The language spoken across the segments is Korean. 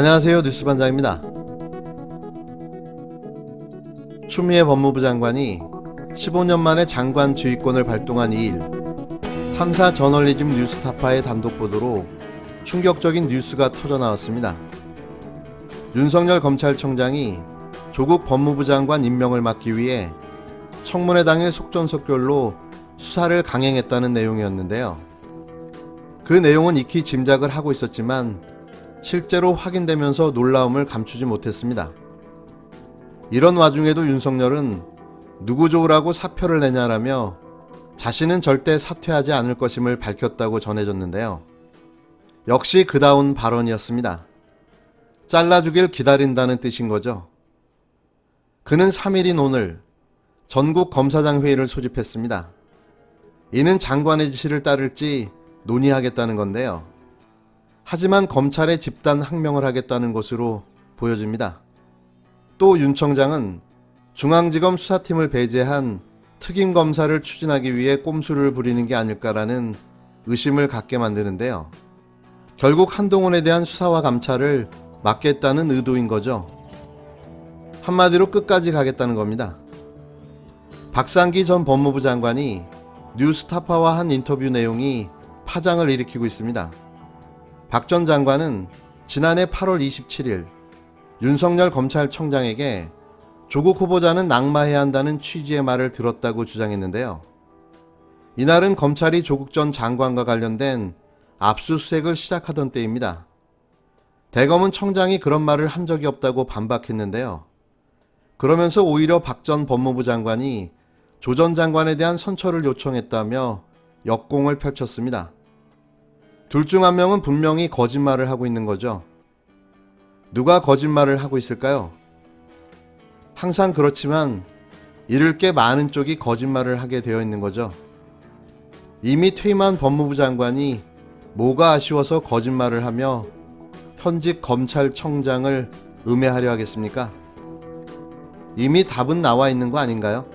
안녕하세요. 뉴스반장입니다. 추미애 법무부 장관이 15년 만에 장관 지휘권을 발동한 2일 3사 저널리즘 뉴스타파의 단독 보도로 충격적인 뉴스가 터져나왔습니다. 윤석열 검찰청장이 조국 법무부 장관 임명을 막기 위해 청문회 당일 속전속결로 수사를 강행했다는 내용이었는데요. 그 내용은 익히 짐작을 하고 있었지만 실제로 확인되면서 놀라움을 감추지 못했습니다. 이런 와중에도 윤석열은 누구 좋으라고 사표를 내냐라며 자신은 절대 사퇴하지 않을 것임을 밝혔다고 전해졌는데요. 역시 그다운 발언이었습니다. 잘라주길 기다린다는 뜻인 거죠. 그는 3일인 오늘 전국 검사장 회의를 소집했습니다. 이는 장관의 지시를 따를지 논의하겠다는 건데요. 하지만 검찰의 집단 항명을 하겠다는 것으로 보여집니다. 또 윤 청장은 중앙지검 수사팀을 배제한 특임검사를 추진하기 위해 꼼수를 부리는 게 아닐까라는 의심을 갖게 만드는데요. 결국 한동훈에 대한 수사와 감찰을 막겠다는 의도인 거죠. 한마디로 끝까지 가겠다는 겁니다. 박상기 전 법무부 장관이 뉴스타파와 한 인터뷰 내용이 파장을 일으키고 있습니다. 박 전 장관은 지난해 8월 27일 윤석열 검찰청장에게 조국 후보자는 낙마해야 한다는 취지의 말을 들었다고 주장했는데요. 이날은 검찰이 조국 전 장관과 관련된 압수수색을 시작하던 때입니다. 대검은 청장이 그런 말을 한 적이 없다고 반박했는데요. 그러면서 오히려 박 전 법무부 장관이 조 전 장관에 대한 선처를 요청했다며 역공을 펼쳤습니다. 둘 중 한 명은 분명히 거짓말을 하고 있는 거죠. 누가 거짓말을 하고 있을까요? 항상 그렇지만 잃을 게 많은 쪽이 거짓말을 하게 되어 있는 거죠. 이미 퇴임한 법무부 장관이 뭐가 아쉬워서 거짓말을 하며 현직 검찰청장을 음해하려 하겠습니까? 이미 답은 나와 있는 거 아닌가요?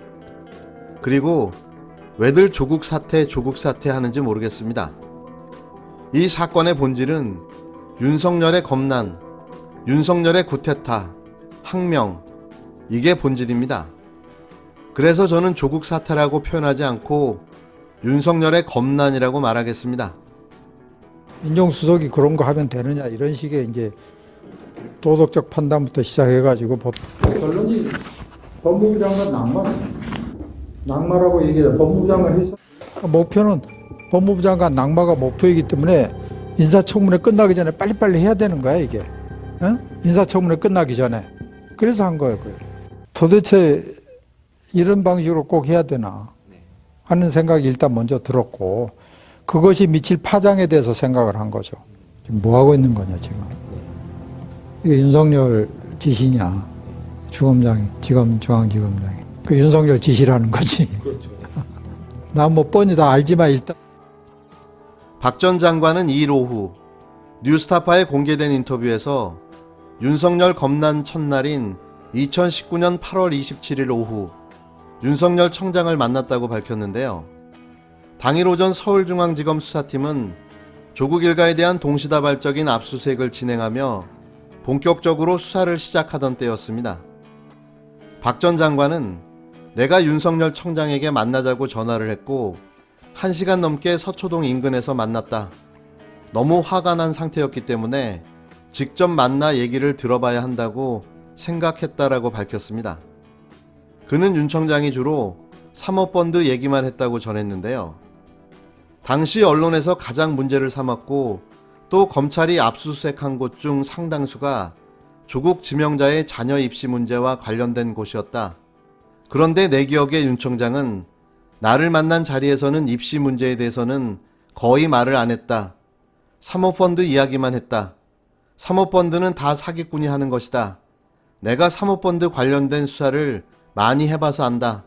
그리고 왜들 조국 사퇴 하는지 모르겠습니다. 이 사건의 본질은 윤석열의 검난, 윤석열의 구테타, 항명, 이게 본질입니다. 그래서 저는 조국 사퇴라고 표현하지 않고 윤석열의 검난이라고 말하겠습니다. 민정수석이 그런 거 하면 되느냐 이런 식의 이제 도덕적 판단부터 시작해가지고 결론이 법무부 장관 낙마라고 얘기해요. 법무부 장관 해서 목표는 법무부 장관 낙마가 목표이기 때문에 인사청문회 끝나기 전에 빨리빨리 해야 되는 거야 이게. 인사청문회 끝나기 전에. 그래서 한 거예요. 도대체 이런 방식으로 꼭 해야 되나 하는 생각이 일단 먼저 들었고 그것이 미칠 파장에 대해서 생각을 한 거죠. 지금 뭐 하고 있는 거냐 지금. 이게 윤석열 지시냐. 중앙지검장이. 그 윤석열 지시라는 거지. 그렇죠. 나 뭐 뻔히 다 알지만 일단. 박 전 장관은 2일 오후 뉴스타파에 공개된 인터뷰에서 윤석열 검난 첫날인 2019년 8월 27일 오후 윤석열 청장을 만났다고 밝혔는데요. 당일 오전 서울중앙지검 수사팀은 조국 일가에 대한 동시다발적인 압수수색을 진행하며 본격적으로 수사를 시작하던 때였습니다. 박 전 장관은 내가 윤석열 청장에게 만나자고 전화를 했고 1시간 넘게 서초동 인근에서 만났다. 너무 화가 난 상태였기 때문에 직접 만나 얘기를 들어봐야 한다고 생각했다라고 밝혔습니다. 그는 윤 청장이 주로 사모펀드 얘기만 했다고 전했는데요. 당시 언론에서 가장 문제를 삼았고 또 검찰이 압수수색한 곳 중 상당수가 조국 지명자의 자녀 입시 문제와 관련된 곳이었다. 그런데 내 기억에 윤 청장은 나를 만난 자리에서는 입시 문제에 대해서는 거의 말을 안 했다. 사모펀드 이야기만 했다. 사모펀드는 다 사기꾼이 하는 것이다. 내가 사모펀드 관련된 수사를 많이 해봐서 안다.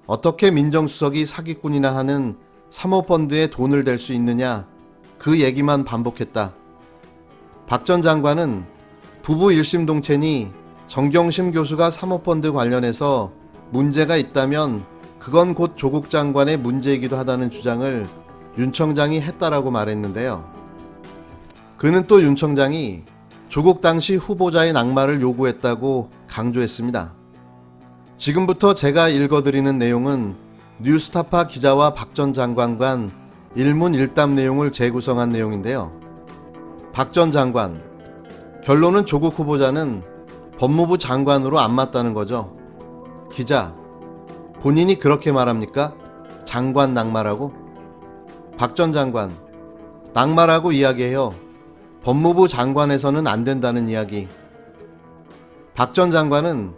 어떻게 민정수석이 사기꾼이나 하는 사모펀드에 돈을 댈 수 있느냐. 그 얘기만 반복했다. 박 전 장관은 부부 1심 동체니 정경심 교수가 사모펀드 관련해서 문제가 있다면 그건 곧 조국 장관의 문제이기도 하다는 주장을 윤 청장이 했다라고 말했는데요. 그는 또 윤 청장이 조국 당시 후보자의 낙마를 요구했다고 강조했습니다. 지금부터 제가 읽어드리는 내용은 뉴스타파 기자와 박 전 장관 간 일문일답 내용을 재구성한 내용인데요. 박 전 장관, 결론은 조국 후보자는 법무부 장관으로 안 맞다는 거죠. 기자, 본인이 그렇게 말합니까? 장관 낙마라고? 박 전 장관, 낙마라고 이야기해요. 법무부 장관에서는 안 된다는 이야기. 박 전 장관은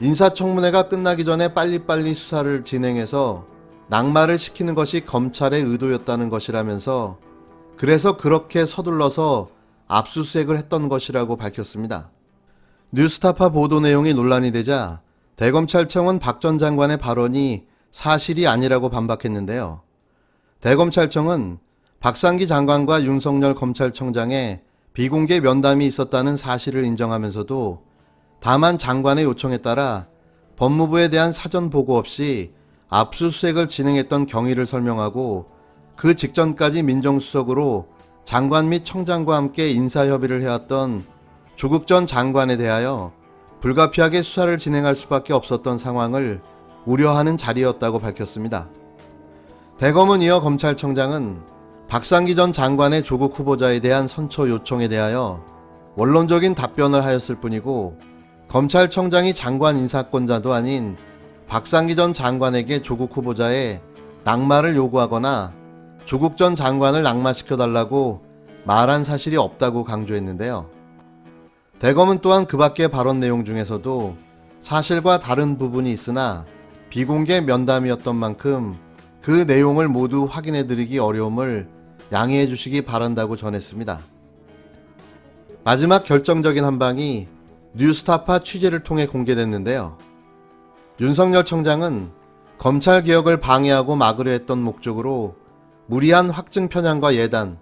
인사청문회가 끝나기 전에 빨리빨리 수사를 진행해서 낙마를 시키는 것이 검찰의 의도였다는 것이라면서 그래서 그렇게 서둘러서 압수수색을 했던 것이라고 밝혔습니다. 뉴스타파 보도 내용이 논란이 되자 대검찰청은 박 전 장관의 발언이 사실이 아니라고 반박했는데요. 대검찰청은 박상기 장관과 윤석열 검찰청장의 비공개 면담이 있었다는 사실을 인정하면서도 다만 장관의 요청에 따라 법무부에 대한 사전 보고 없이 압수수색을 진행했던 경위를 설명하고 그 직전까지 민정수석으로 장관 및 청장과 함께 인사협의를 해왔던 조국 전 장관에 대하여 불가피하게 수사를 진행할 수밖에 없었던 상황을 우려하는 자리였다고 밝혔습니다. 대검은 이어 검찰청장은 박상기 전 장관의 조국 후보자에 대한 선처 요청에 대하여 원론적인 답변을 하였을 뿐이고 검찰청장이 장관 인사권자도 아닌 박상기 전 장관에게 조국 후보자의 낙마를 요구하거나 조국 전 장관을 낙마시켜달라고 말한 사실이 없다고 강조했는데요. 대검은 또한 그 밖의 발언 내용 중에서도 사실과 다른 부분이 있으나 비공개 면담이었던 만큼 그 내용을 모두 확인해드리기 어려움을 양해해 주시기 바란다고 전했습니다. 마지막 결정적인 한방이 뉴스타파 취재를 통해 공개됐는데요. 윤석열 청장은 검찰개혁을 방해하고 막으려 했던 목적으로 무리한 확증 편향과 예단,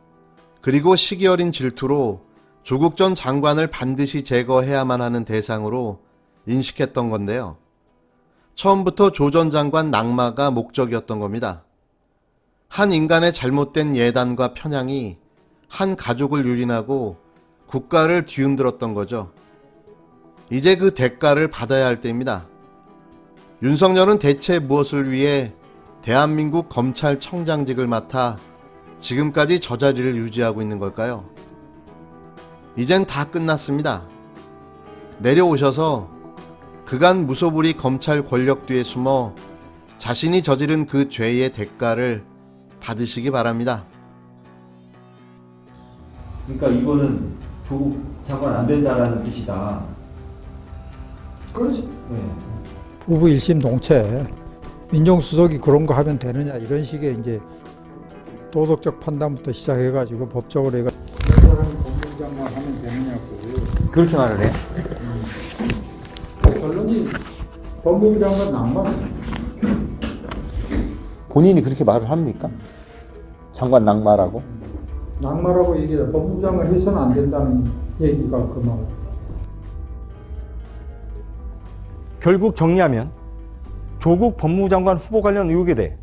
그리고 시기 어린 질투로 조국 전 장관을 반드시 제거해야만 하는 대상으로 인식했던 건데요. 처음부터 조 전 장관 낙마가 목적이었던 겁니다. 한 인간의 잘못된 예단과 편향이 한 가족을 유린하고 국가를 뒤흔들었던 거죠. 이제 그 대가를 받아야 할 때입니다. 윤석열은 대체 무엇을 위해 대한민국 검찰청장직을 맡아 지금까지 저 자리를 유지하고 있는 걸까요? 이젠 다 끝났습니다. 내려오셔서 그간 무소불위 검찰 권력 뒤에 숨어 자신이 저지른 그 죄의 대가를 받으시기 바랍니다. 그러니까 이거는 조국 장관 안 된다라는 뜻이다. 그렇지. 네. 부부 일심 동체. 민정수석이 그런 거 하면 되느냐 이런 식의 이제 도덕적 판단부터 시작해가지고 법적으로 해가 그 사람이 법무부 장관 하면 되느냐고. 그렇게 말을 해. 결론이 법무부 장관 낙마. 본인이 그렇게 말을 합니까? 장관 낙마라고? 낙마라고 얘기해. 법무부 장관 해서는 안 된다는 얘기가 그 말. 결국 정리하면 조국 법무부 장관 후보 관련 의혹에 대해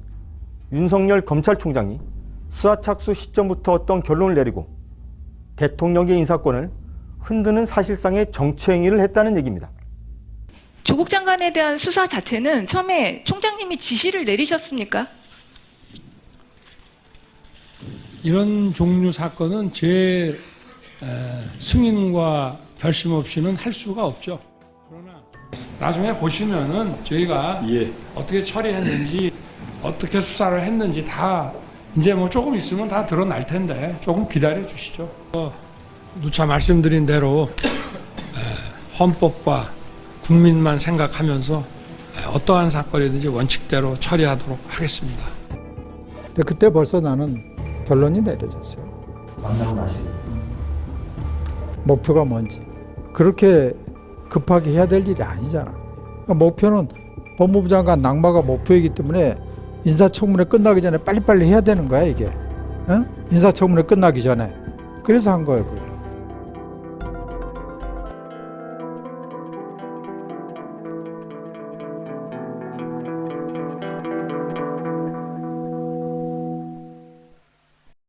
윤석열 검찰총장이 수사 착수 시점부터 어떤 결론을 내리고 대통령의 인사권을 흔드는 사실상의 정치 행위를 했다는 얘기입니다. 조국 장관에 대한 수사 자체는 처음에 총장님이 지시를 내리셨습니까? 이런 종류 사건은 제 승인과 결심 없이는 할 수가 없죠. 그러나 나중에 보시면은 저희가 어떻게 처리했는지 어떻게 수사를 했는지 다 이제 뭐 조금 있으면 다 드러날 텐데 조금 기다려 주시죠. 누차 말씀드린 대로 헌법과 국민만 생각하면서 어떠한 사건이든지 원칙대로 처리하도록 하겠습니다. 근데 그때 벌써 나는 결론이 내려졌어요. 만나고 나시고. 목표가 뭔지. 그렇게 급하게 해야 될 일이 아니잖아. 그러니까 목표는 법무부 장관 낙마가 목표이기 때문에 인사청문회 끝나기 전에 빨리빨리 해야 되는 거야 이게. 어? 인사청문회 끝나기 전에. 그래서 한 거예요. 그게.